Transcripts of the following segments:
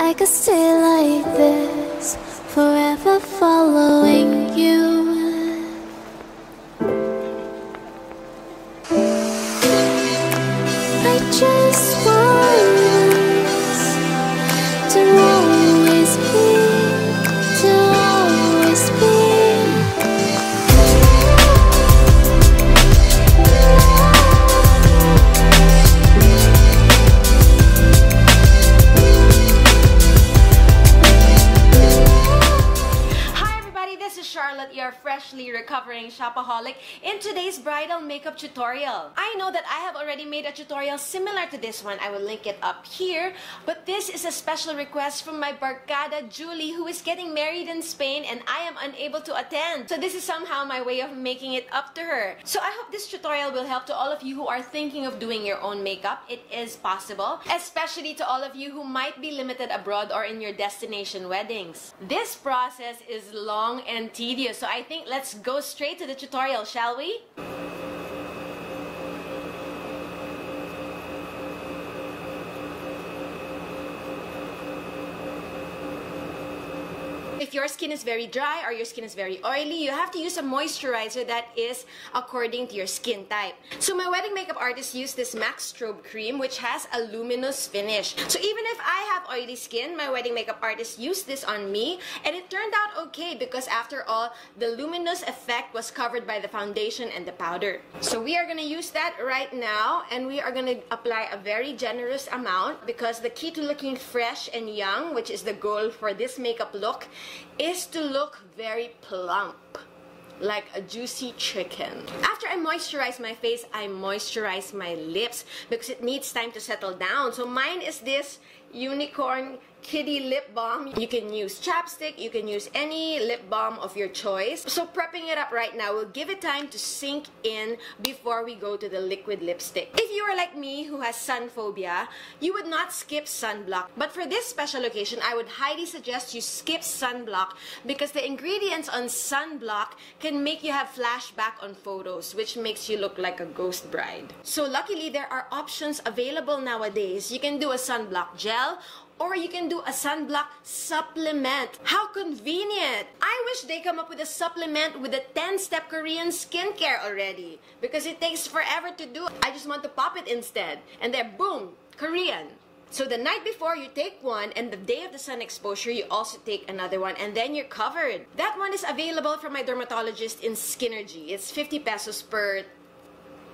I could stay like this, forever following you. I just want us to always be. Your freshly recovering shopaholic in today's bridal makeup tutorial. I know that I have already made a tutorial similar to this one. I will link it up here, but this is a special request from my barkada Julie, who is getting married in Spain and I am unable to attend. So this is somehow my way of making it up to her. So I hope this tutorial will help to all of you who are thinking of doing your own makeup. It is possible, especially to all of you who might be limited abroad or in your destination weddings. This process is long and tedious, so I think let's go straight to the tutorial, shall we? If your skin is very dry or your skin is very oily, you have to use a moisturizer that is according to your skin type. So my wedding makeup artist used this MAC Strobe Cream, which has a luminous finish. So even if I have oily skin, my wedding makeup artist used this on me and it turned out okay because after all, the luminous effect was covered by the foundation and the powder. So we are going to use that right now and we are going to apply a very generous amount because the key to looking fresh and young, which is the goal for this makeup look, is to look very plump, like a juicy chicken. After I moisturize my face, I moisturize my lips because it needs time to settle down. So mine is this Unicorn Kitty lip balm. You can use chapstick, you can use any lip balm of your choice. So prepping it up right now, we'll give it time to sink in before we go to the liquid lipstick. If you are like me who has sun phobia, you would not skip sunblock. But for this special occasion, I would highly suggest you skip sunblock because the ingredients on sunblock can make you have flashback on photos, which makes you look like a ghost bride. So luckily, there are options available nowadays. You can do a sunblock gel, or you can do a sunblock supplement. How convenient! I wish they come up with a supplement with a 10-step Korean skincare already because it takes forever to do. I just want to pop it instead and then boom, Korean. So the night before you take one and the day of the sun exposure you also take another one and then you're covered. That one is available from my dermatologist in Skinergy. It's 50 pesos per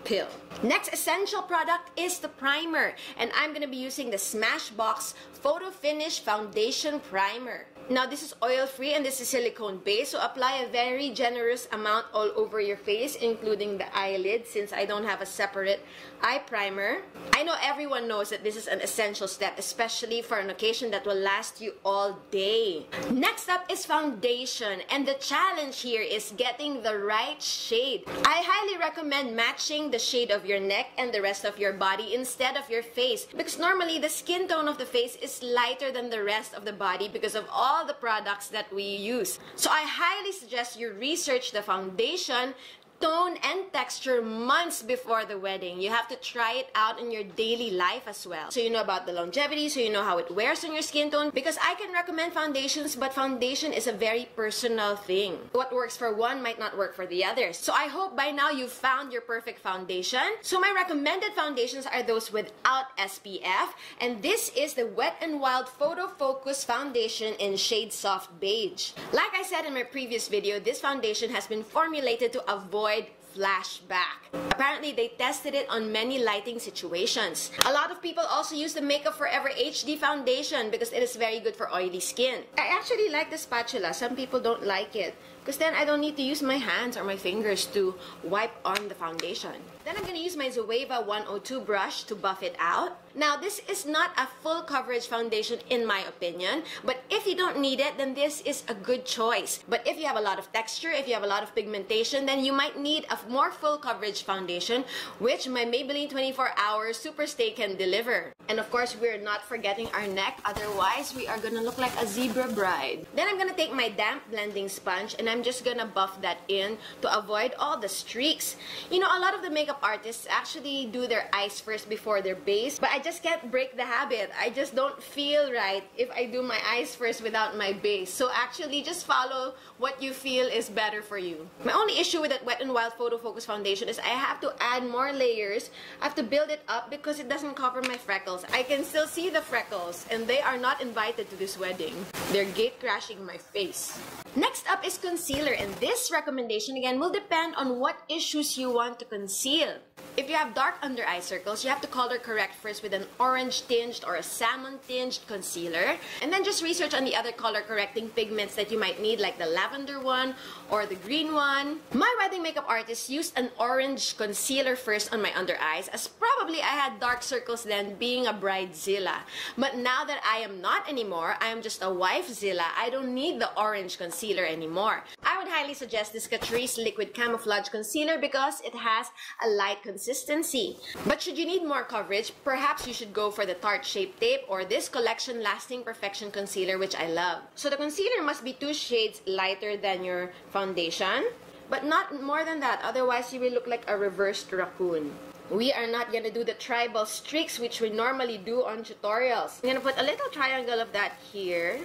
pill. Next essential product is the primer and I'm going to be using the Smashbox Photo Finish Foundation Primer. Now this is oil-free and this is silicone-based, so apply a very generous amount all over your face, including the eyelid since I don't have a separate eye primer. I know everyone knows that this is an essential step, especially for an occasion that will last you all day. Next up is foundation, and the challenge here is getting the right shade. I highly recommend matching the shade of your neck and the rest of your body instead of your face because normally the skin tone of the face is lighter than the rest of the body because of all the products that we use. So I highly suggest you research the foundation, tone, and texture months before the wedding. You have to try it out in your daily life as well. So you know about the longevity, so you know how it wears on your skin tone. Because I can recommend foundations, but foundation is a very personal thing. What works for one might not work for the others. So I hope by now you've found your perfect foundation. So my recommended foundations are those without SPF. And this is the Wet n Wild Photo Focus Foundation in shade Soft Beige. Like I said in my previous video, this foundation has been formulated to avoid flashback. Apparently, they tested it on many lighting situations. A lot of people also use the Makeup Forever HD foundation because it is very good for oily skin. I actually like the spatula. Some people don't like it because then I don't need to use my hands or my fingers to wipe on the foundation. Then I'm going to use my Zoeva 102 brush to buff it out. Now, this is not a full coverage foundation in my opinion, but if you don't need it, then this is a good choice. But if you have a lot of texture, if you have a lot of pigmentation, then you might need a more full coverage foundation, which my Maybelline 24 Hour Super Stay can deliver. And of course, we're not forgetting our neck, otherwise we are going to look like a zebra bride. Then I'm going to take my damp blending sponge and I'm just gonna buff that in to avoid all the streaks. You know, a lot of the makeup artists actually do their eyes first before their base, but I just can't break the habit. I just don't feel right if I do my eyes first without my base. So actually, just follow what you feel is better for you. My only issue with that Wet n Wild Photo Focus Foundation is I have to add more layers. I have to build it up because it doesn't cover my freckles. I can still see the freckles, and they are not invited to this wedding. They're gate crashing my face. Next up is concealer, and this recommendation again will depend on what issues you want to conceal. If you have dark under eye circles, you have to color correct first with an orange tinged or a salmon tinged concealer, and then just research on the other color correcting pigments that you might need, like the lavender one or the green one. My wedding makeup artist used an orange concealer first on my under eyes, as probably I had dark circles then, being a bridezilla. But now that I am not anymore, I am just a wifezilla, I don't need the orange concealer anymore. I would highly suggest this Catrice Liquid Camouflage Concealer because it has a light consistency. But should you need more coverage, perhaps you should go for the Tarte Shape Tape or this Collection Lasting Perfection Concealer, which I love. So the concealer must be 2 shades lighter than your foundation, but not more than that, otherwise you will look like a reversed raccoon. We are not gonna do the tribal streaks which we normally do on tutorials. I'm gonna put a little triangle of that here,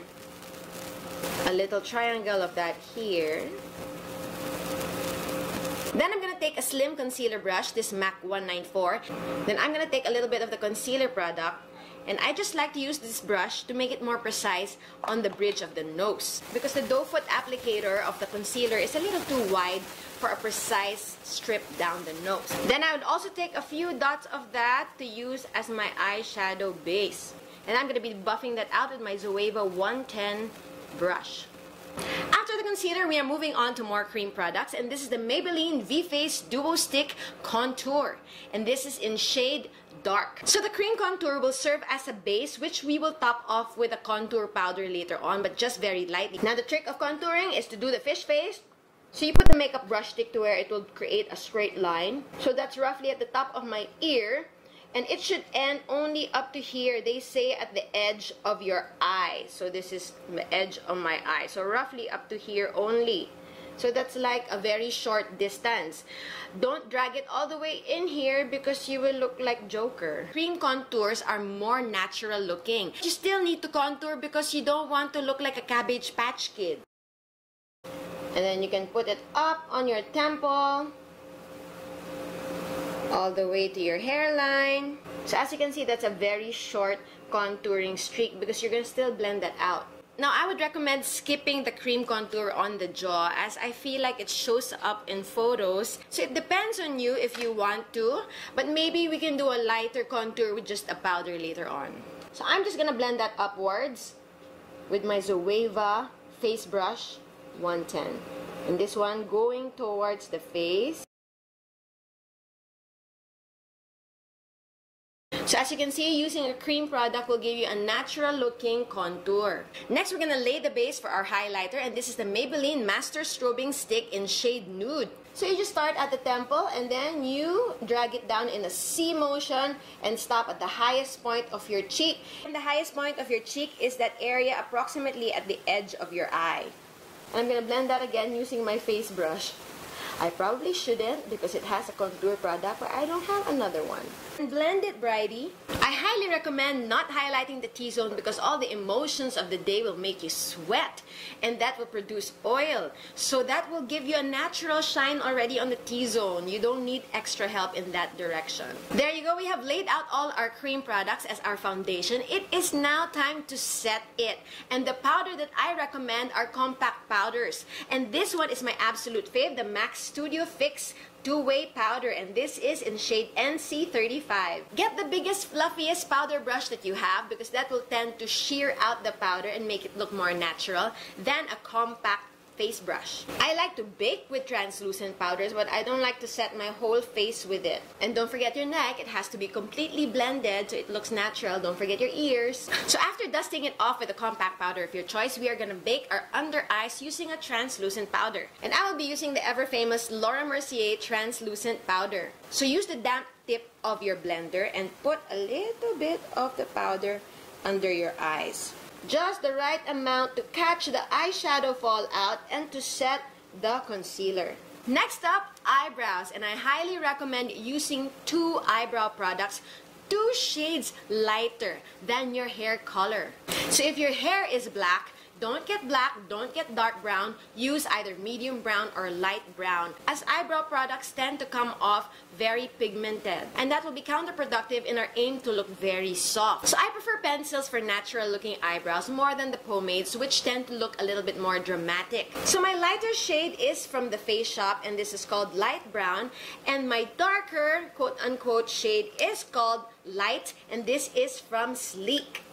a little triangle of that here. Then I'm gonna take a slim concealer brush, this MAC 194. Then I'm gonna take a little bit of the concealer product, and I just like to use this brush to make it more precise on the bridge of the nose, because the doe foot applicator of the concealer is a little too wide for a precise strip down the nose. Then I would also take a few dots of that to use as my eyeshadow base. And I'm gonna be buffing that out with my Zoeva 110 brush. After the concealer, we are moving on to more cream products, and this is the Maybelline V-Face Duo Stick Contour, and this is in shade Dark. So the cream contour will serve as a base, which we will top off with a contour powder later on, but just very lightly. Now the trick of contouring is to do the fish face. So you put the makeup brush stick to where it will create a straight line. So that's roughly at the top of my ear, and it should end only up to here. They say at the edge of your eye. So this is the edge of my eye. So roughly up to here only. So that's like a very short distance. Don't drag it all the way in here because you will look like Joker. Cream contours are more natural looking. You still need to contour because you don't want to look like a Cabbage Patch Kid. And then you can put it up on your temple, all the way to your hairline. So as you can see, that's a very short contouring streak because you're going to still blend that out. Now, I would recommend skipping the cream contour on the jaw as I feel like it shows up in photos. So it depends on you if you want to, but maybe we can do a lighter contour with just a powder later on. So I'm just going to blend that upwards with my Zoeva Face Brush 110. And this one going towards the face. So as you can see, using a cream product will give you a natural looking contour. Next, we're going to lay the base for our highlighter, and this is the Maybelline Master Strobing Stick in shade Nude. So you just start at the temple and then you drag it down in a C motion and stop at the highest point of your cheek. And the highest point of your cheek is that area approximately at the edge of your eye. And I'm going to blend that again using my face brush. I probably shouldn't because it has a contour product, but I don't have another one. And blend it, bridey. I highly recommend not highlighting the T-zone because all the emotions of the day will make you sweat, and that will produce oil. So that will give you a natural shine already on the T-zone. You don't need extra help in that direction. There you go. We have laid out all our cream products as our foundation. It is now time to set it. And the powder that I recommend are compact powders. And this one is my absolute fave, the MAC Studio Fix Two-Way Powder, and this is in shade NC35. Get the biggest, fluffiest powder brush that you have because that will tend to shear out the powder and make it look more natural than a compact face brush. I like to bake with translucent powders, but I don't like to set my whole face with it. And don't forget your neck. It has to be completely blended so it looks natural. Don't forget your ears. So after dusting it off with a compact powder of your choice, we are going to bake our under eyes using a translucent powder. And I will be using the ever-famous Laura Mercier translucent powder. So use the damp tip of your blender and put a little bit of the powder under your eyes. Just the right amount to catch the eyeshadow fallout and to set the concealer. Next up, eyebrows, and I highly recommend using 2 eyebrow products 2 shades lighter than your hair color. So if your hair is black, don't get black, don't get dark brown, use either medium brown or light brown, as eyebrow products tend to come off very pigmented, and that will be counterproductive in our aim to look very soft. So I prefer pencils for natural looking eyebrows more than the pomades, which tend to look a little bit more dramatic. So my lighter shade is from the Face Shop, and this is called light brown, and my darker quote-unquote shade is called light, and this is from Sleek.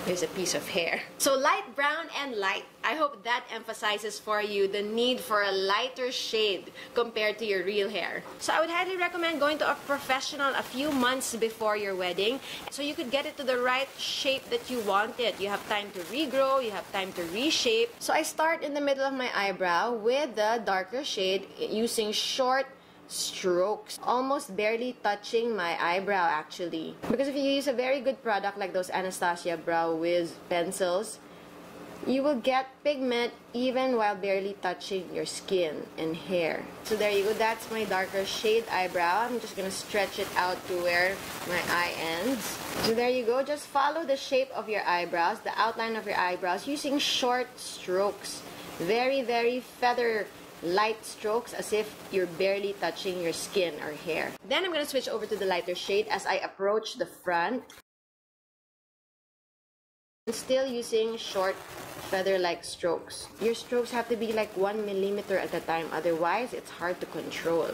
Here's a piece of hair. So light brown and light. I hope that emphasizes for you the need for a lighter shade compared to your real hair. So I would highly recommend going to a professional a few months before your wedding so you could get it to the right shape that you want it. You have time to regrow, you have time to reshape. So I start in the middle of my eyebrow with the darker shade using short strokes, almost barely touching my eyebrow actually. Because if you use a very good product like those Anastasia Brow Wiz pencils, you will get pigment even while barely touching your skin and hair. So there you go, that's my darker shade eyebrow. I'm just gonna stretch it out to where my eye ends. So there you go, just follow the shape of your eyebrows, the outline of your eyebrows using short strokes. Very, very feather light strokes, as if you're barely touching your skin or hair. Then I'm going to switch over to the lighter shade as I approach the front. Still using short feather-like strokes. Your strokes have to be like 1 millimeter at a time, otherwise it's hard to control.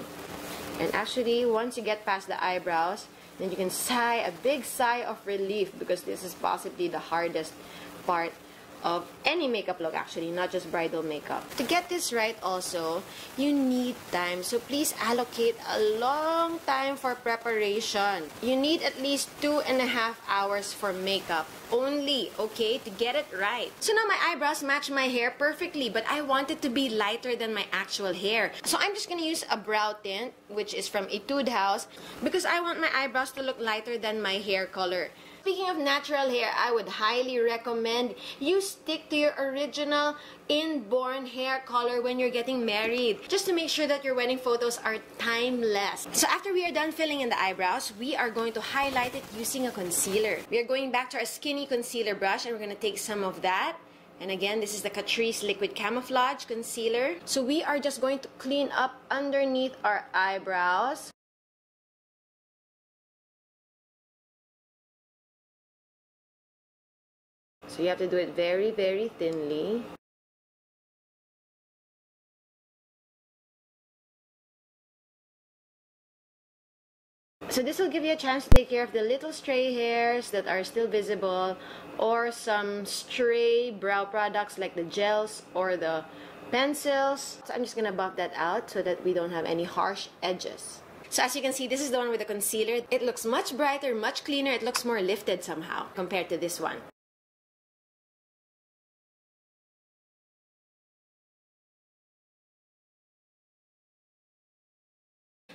And actually, once you get past the eyebrows, then you can sigh a big sigh of relief, because this is possibly the hardest part of any makeup look actually, not just bridal makeup. To get this right also, you need time. So please allocate a long time for preparation. You need at least 2.5 hours for makeup only, okay, to get it right. So now my eyebrows match my hair perfectly, but I want it to be lighter than my actual hair. So I'm just gonna use a brow tint, which is from Etude House, because I want my eyebrows to look lighter than my hair color. Speaking of natural hair, I would highly recommend you stick to your original inborn hair color when you're getting married, just to make sure that your wedding photos are timeless. So after we are done filling in the eyebrows, we are going to highlight it using a concealer. We are going back to our skinny concealer brush, and we're going to take some of that. And again, this is the Catrice Liquid Camouflage Concealer. So we are just going to clean up underneath our eyebrows. So you have to do it very, very thinly. So this will give you a chance to take care of the little stray hairs that are still visible, or some stray brow products like the gels or the pencils. So I'm just gonna buff that out so that we don't have any harsh edges. So as you can see, this is the one with the concealer. It looks much brighter, much cleaner. It looks more lifted somehow compared to this one.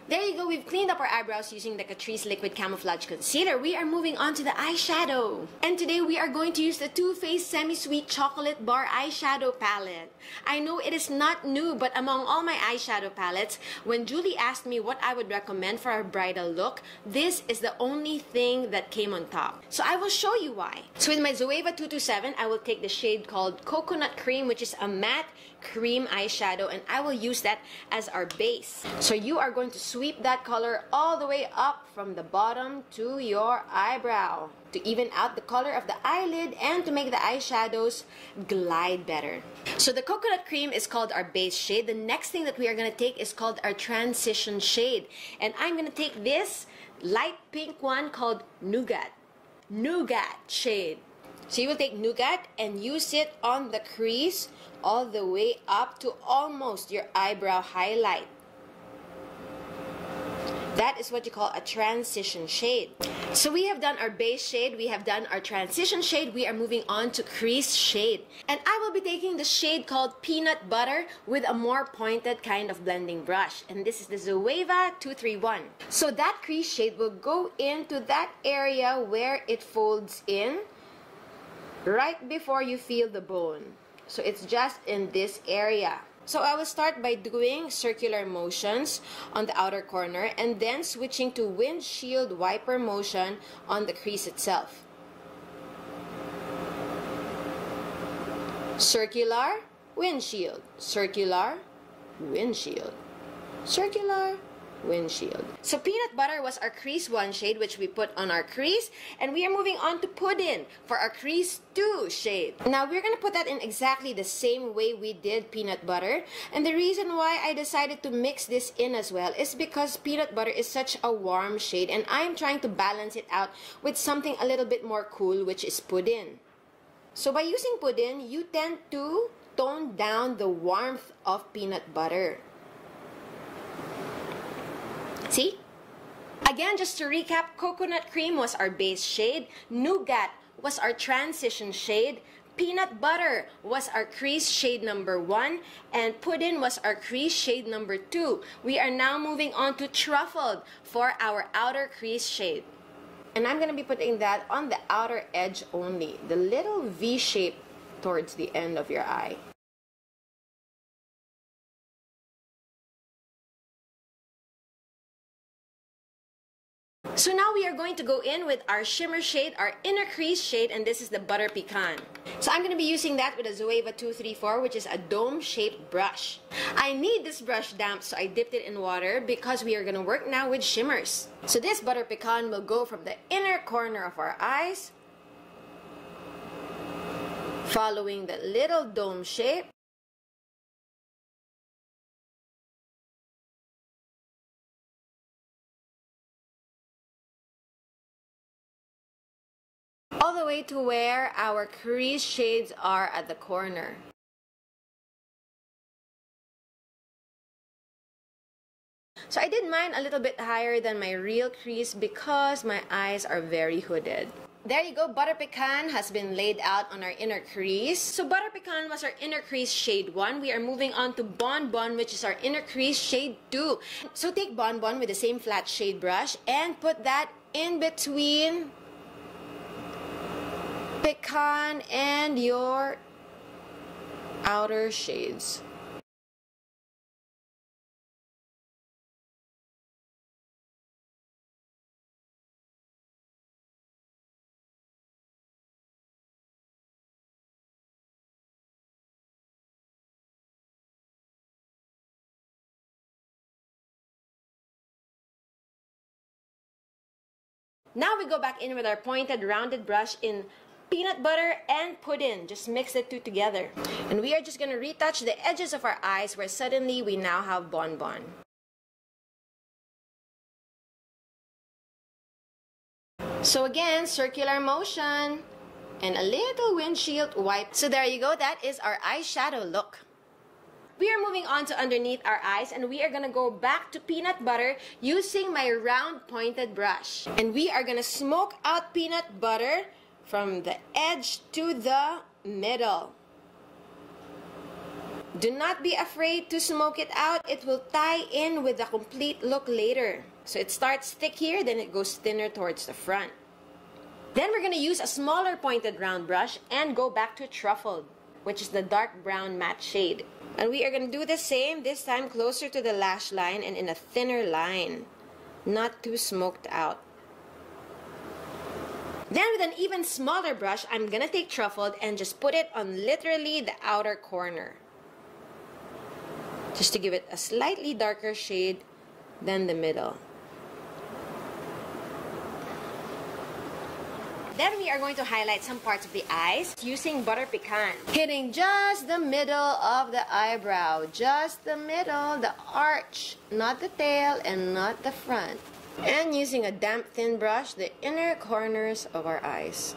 There you go, we've cleaned up our eyebrows using the Catrice Liquid Camouflage Concealer. We are moving on to the eyeshadow. And today we are going to use the Too Faced Semi-Sweet Chocolate Bar Eyeshadow Palette. I know it is not new, but among all my eyeshadow palettes, when Julie asked me what I would recommend for our bridal look, this is the only thing that came on top. So I will show you why. So with my Zoeva 227, I will take the shade called Coconut Cream, which is a matte cream eyeshadow, and I will use that as our base. So you are going to sweep that color all the way up from the bottom to your eyebrow to even out the color of the eyelid and to make the eyeshadows glide better. So the Coconut Cream is called our base shade. The next thing that we are going to take is called our transition shade, and I'm going to take this light pink one called Nougat shade. So you will take Nougat and use it on the crease all the way up to almost your eyebrow highlight. That is what you call a transition shade. So we have done our base shade, we have done our transition shade, we are moving on to crease shade. And I will be taking the shade called Peanut Butter with a more pointed kind of blending brush. And this is the Zoeva 231. So that crease shade will go into that area where it folds in, right before you feel the bone. So it's just in this area. So I will start by doing circular motions on the outer corner and then switching to windshield wiper motion on the crease itself. Circular, windshield, circular, windshield, circular, windshield. So peanut butter was our crease 1 shade, which we put on our crease, and we are moving on to pudding for our crease 2 shade. Now we're gonna put that in exactly the same way we did peanut butter, and the reason why I decided to mix this in as well is because peanut butter is such a warm shade, and I'm trying to balance it out with something a little bit more cool, which is pudding. So by using pudding, you tend to tone down the warmth of peanut butter. See? Again, just to recap, coconut cream was our base shade, nougat was our transition shade, peanut butter was our crease shade number 1, and pudding was our crease shade number 2. We are now moving on to truffled for our outer crease shade. And I'm going to be putting that on the outer edge only, the little V shape towards the end of your eye. So now we are going to go in with our shimmer shade, our inner crease shade, and this is the Butter Pecan. So I'm going to be using that with a Zoeva 234, which is a dome-shaped brush. I need this brush damp, so I dipped it in water because we are going to work now with shimmers. So this Butter Pecan will go from the inner corner of our eyes, following the little dome shape, all the way to where our crease shades are at the corner. So I did mine a little bit higher than my real crease because my eyes are very hooded. There you go, Butter Pecan has been laid out on our inner crease. So Butter Pecan was our inner crease shade 1. We are moving on to Bon Bon, which is our inner crease shade 2. So take Bon Bon with the same flat shade brush and put that in between Pecan and your outer shades. Now we go back in with our pointed rounded brush in peanut butter and pudding. Just mix the two together. And we are just going to retouch the edges of our eyes where suddenly we now have Bon Bon. So again, circular motion and a little windshield wipe. So there you go, that is our eyeshadow look. We are moving on to underneath our eyes, and we are going to go back to peanut butter using my round pointed brush. And we are going to smoke out peanut butter from the edge to the middle. Do not be afraid to smoke it out. It will tie in with the complete look later. So it starts thick here, then it goes thinner towards the front. Then we're going to use a smaller pointed round brush and go back to truffled, which is the dark brown matte shade. And we are going to do the same, this time closer to the lash line and in a thinner line, not too smoked out. Then with an even smaller brush, I'm going to take truffled and just put it on literally the outer corner, just to give it a slightly darker shade than the middle. Then we are going to highlight some parts of the eyes using Butter Pecan. Hitting just the middle of the eyebrow. Just the middle, the arch. Not the tail and not the front. And using a damp thin brush, the inner corners of our eyes.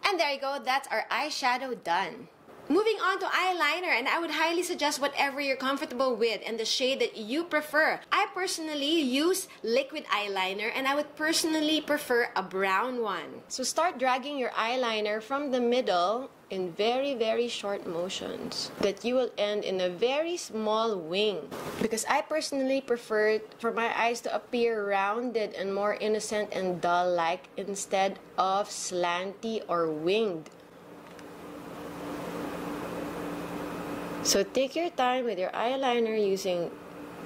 And there you go, that's our eyeshadow done. Moving on to eyeliner, and I would highly suggest whatever you're comfortable with and the shade that you prefer. I personally use liquid eyeliner, and I would personally prefer a brown one. So start dragging your eyeliner from the middle in very, very short motions that you will end in a very small wing. Because I personally prefer for my eyes to appear rounded and more innocent and doll-like instead of slanty or winged. So take your time with your eyeliner using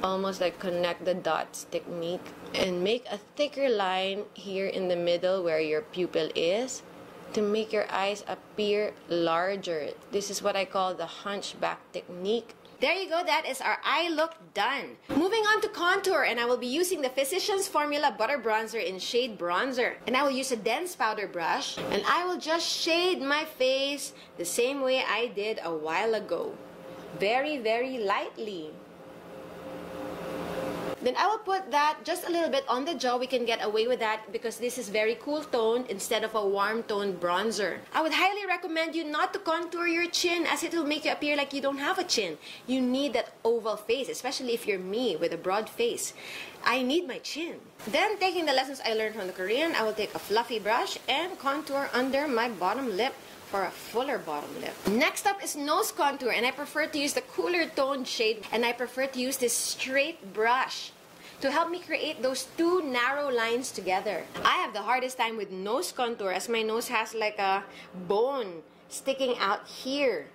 almost like connect the dots technique and make a thicker line here in the middle where your pupil is to make your eyes appear larger. This is what I call the hunchback technique. There you go, that is our eye look done. Moving on to contour, and I will be using the Physicians Formula Butter Bronzer in shade Bronzer. And I will use a dense powder brush, and I will just shade my face the same way I did a while ago. Very, very lightly. Then I will put that just a little bit on the jaw. We can get away with that because this is very cool toned instead of a warm toned bronzer. I would highly recommend you not to contour your chin as it will make you appear like you don't have a chin. You need that oval face, especially if you're me with a broad face. I need my chin. Then, taking the lessons I learned from the Korean, I will take a fluffy brush and contour under my bottom lip for a fuller bottom lip. Next up is nose contour, and I prefer to use the cooler toned shade, and I prefer to use this straight brush to help me create those two narrow lines together. I have the hardest time with nose contour as my nose has like a bone sticking out here.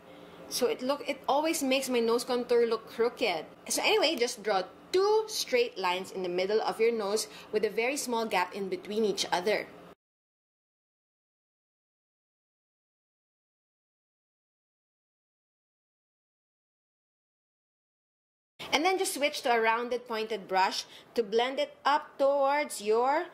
So it always makes my nose contour look crooked. So anyway, just draw two straight lines in the middle of your nose with a very small gap in between each other. And then just switch to a rounded pointed brush to blend it up towards your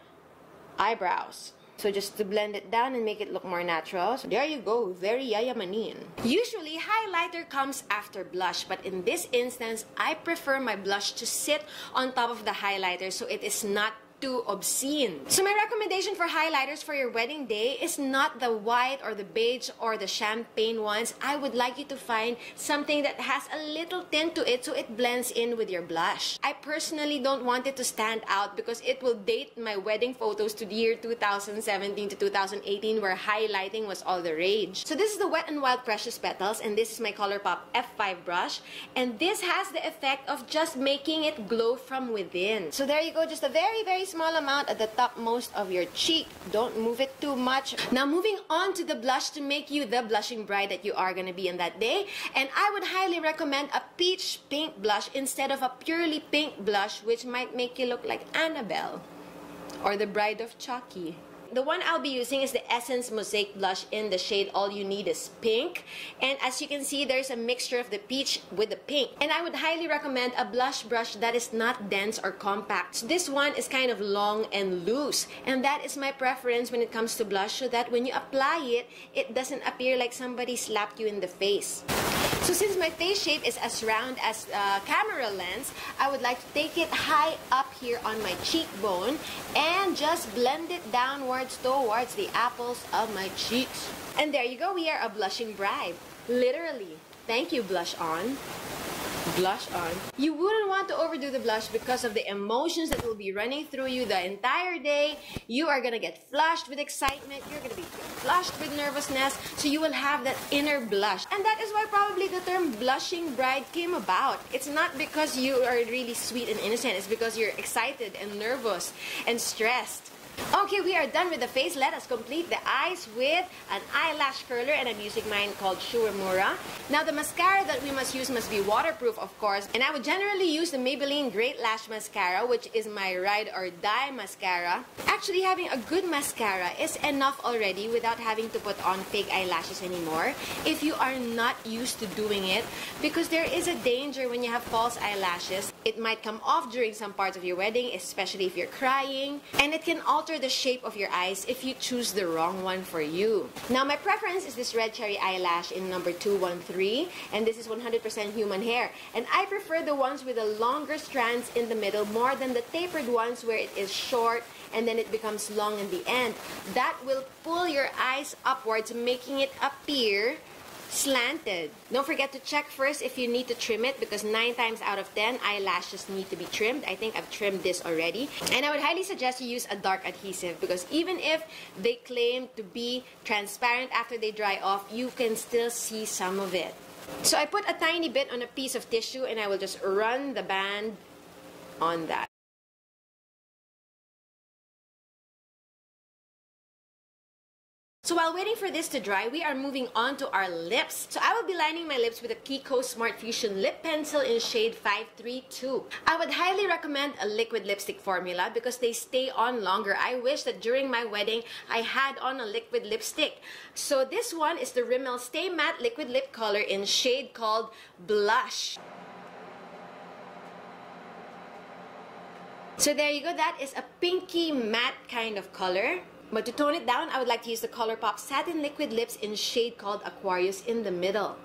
eyebrows. So just to blend it down and make it look more natural. So there you go, very yayamanin. Usually highlighter comes after blush, but in this instance, I prefer my blush to sit on top of the highlighter so it is not too obscene. So my recommendation for highlighters for your wedding day is not the white or the beige or the champagne ones. I would like you to find something that has a little tint to it so it blends in with your blush. I personally don't want it to stand out because it will date my wedding photos to the year 2017 to 2018 where highlighting was all the rage. So this is the Wet n Wild Precious Petals, and this is my ColourPop F5 brush, and this has the effect of just making it glow from within. So there you go, just a very, very small amount at the topmost of your cheek. Don't move it too much. Now moving on to the blush to make you the blushing bride that you are going to be on that day. And I would highly recommend a peach pink blush instead of a purely pink blush, which might make you look like Annabelle or the Bride of Chucky. The one I'll be using is the Essence Mosaic Blush in the shade All You Need Is Pink. And as you can see, there's a mixture of the peach with the pink. And I would highly recommend a blush brush that is not dense or compact. So this one is kind of long and loose. And that is my preference when it comes to blush, so that when you apply it, it doesn't appear like somebody slapped you in the face. So since my face shape is as round as a camera lens, I would like to take it high up here on my cheekbone and just blend it downwards towards the apples of my cheeks. And there you go, we are a blushing bride. Literally. Thank you, Blush On. Blush on. You wouldn't want to overdo the blush because of the emotions that will be running through you the entire day. You are gonna get flushed with excitement. You're gonna be flushed with nervousness. So you will have that inner blush. And that is why probably the term blushing bride came about. It's not because you are really sweet and innocent. It's because you're excited and nervous and stressed. Okay, we are done with the face. Let us complete the eyes with an eyelash curler, and I'm using mine called Shuemura. Now, the mascara that we must use must be waterproof, of course, and I would generally use the Maybelline Great Lash Mascara, which is my ride or die mascara. Actually, having a good mascara is enough already without having to put on fake eyelashes anymore if you are not used to doing it, because there is a danger when you have false eyelashes. It might come off during some parts of your wedding, especially if you're crying, and it can alter the shape of your eyes if you choose the wrong one for you. Now, my preference is this Red Cherry Eyelash in number 213, and this is 100% human hair. And I prefer the ones with the longer strands in the middle more than the tapered ones where it is short and then it becomes long in the end. That will pull your eyes upwards, making it appear slanted. Don't forget to check first if you need to trim it, because 9 times out of 10 eyelashes need to be trimmed. I think I've trimmed this already. And I would highly suggest you use a dark adhesive, because even if they claim to be transparent after they dry off, you can still see some of it. So I put a tiny bit on a piece of tissue and I will just run the band on that. So while waiting for this to dry, we are moving on to our lips. So I will be lining my lips with a Kiko Smart Fusion Lip Pencil in shade 532. I would highly recommend a liquid lipstick formula because they stay on longer. I wish that during my wedding, I had on a liquid lipstick. So this one is the Rimmel Stay Matte Liquid Lip Color in shade called Blush. So there you go, that is a pinky matte kind of color. But to tone it down, I would like to use the ColourPop Satin Liquid Lips in shade called Aquarius in the middle.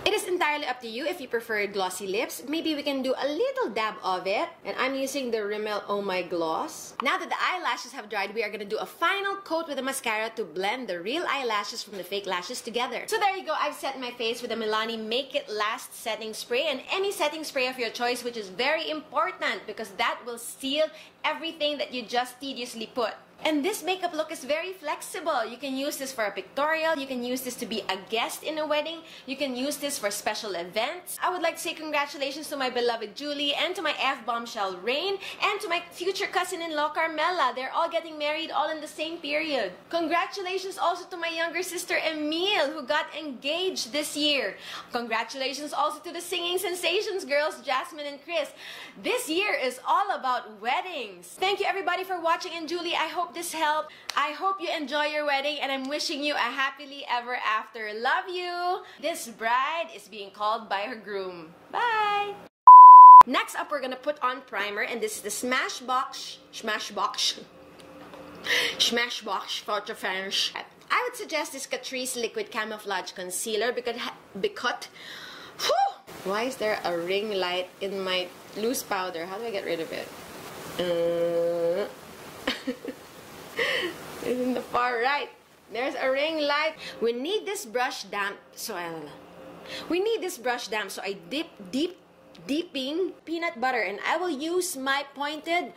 It is entirely up to you if you prefer glossy lips. Maybe we can do a little dab of it. And I'm using the Rimmel Oh My Gloss. Now that the eyelashes have dried, we are going to do a final coat with a mascara to blend the real eyelashes from the fake lashes together. So there you go. I've set my face with the Milani Make It Last setting spray. And any setting spray of your choice, which is very important because that will seal everything that you just tediously put. And this makeup look is very flexible. You can use this for a pictorial. You can use this to be a guest in a wedding. You can use this for special events. I would like to say congratulations to my beloved Julie and to my F Bombshell Rain and to my future cousin-in-law Carmela. They're all getting married all in the same period. Congratulations also to my younger sister Emile who got engaged this year. Congratulations also to the singing sensations girls Jasmine and Chris. This year is all about weddings. Thank you everybody for watching, and Julie, I hope this helped. I hope you enjoy your wedding, and I'm wishing you a happily ever after. Love you. This bride is being called by her groom. Bye. Next up, we're gonna put on primer, and this is the Smashbox Photo Finish. I would suggest this Catrice Liquid Camouflage Concealer because why is there a ring light in my loose powder? How do I get rid of it? It's in the far right. There's a ring light. We need this brush damp, so I dipping peanut butter, and I will use my pointed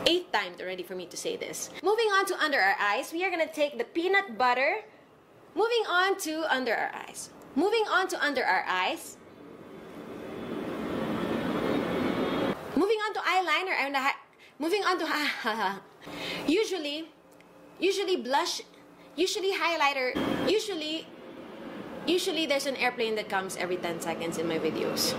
8th time already for me to say this. Moving on to under our eyes, we are gonna take the peanut butter. Moving on to under our eyes. Moving on to under our eyes. Moving on to eyeliner and moving on to usually blush, usually highlighter, usually there's an airplane that comes every 10 seconds in my videos.